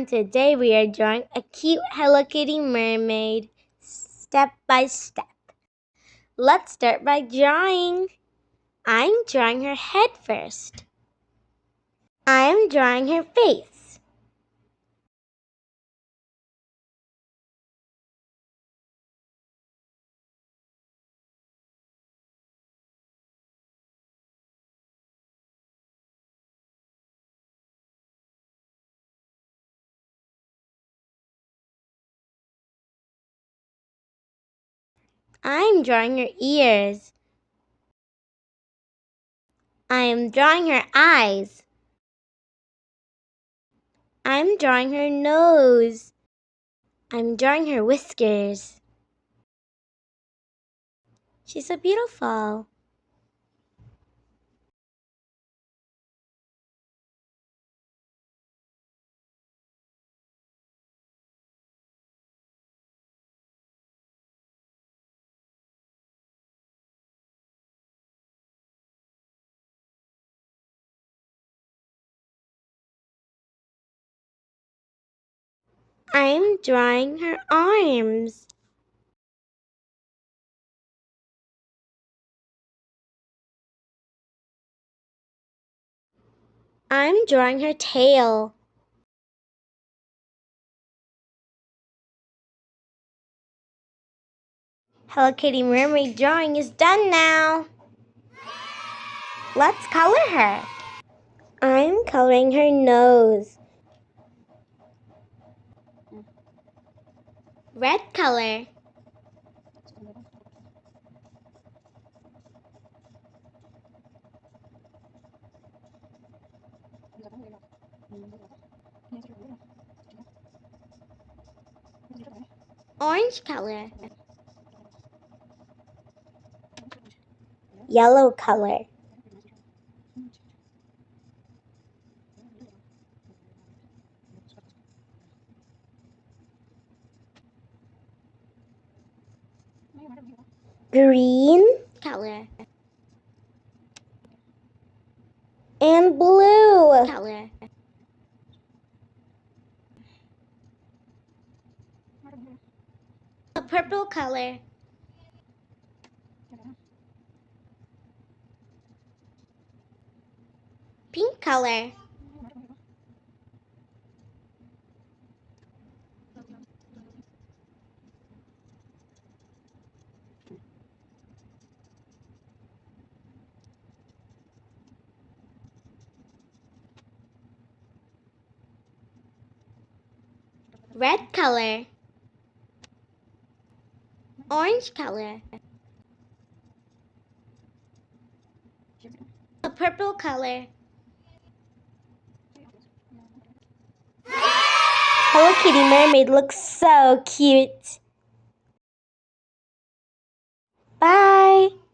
everyone, today we are drawing a cute Hello Kitty mermaid step by step. Let's start by drawing. I'm drawing her head first. I'm drawing her face. I'm drawing her ears. I am drawing her eyes. I'm drawing her nose. I'm drawing her whiskers. She's so beautiful. I'm drawing her arms. I'm drawing her tail. Hello Kitty mermaid drawing is done now. Let's color her. I'm coloring her nose. Red color. Orange color. Yellow color. Green color. And blue color. A purple color. Pink color. Red color. Orange color. A purple color. Hello Kitty mermaid looks so cute. Bye.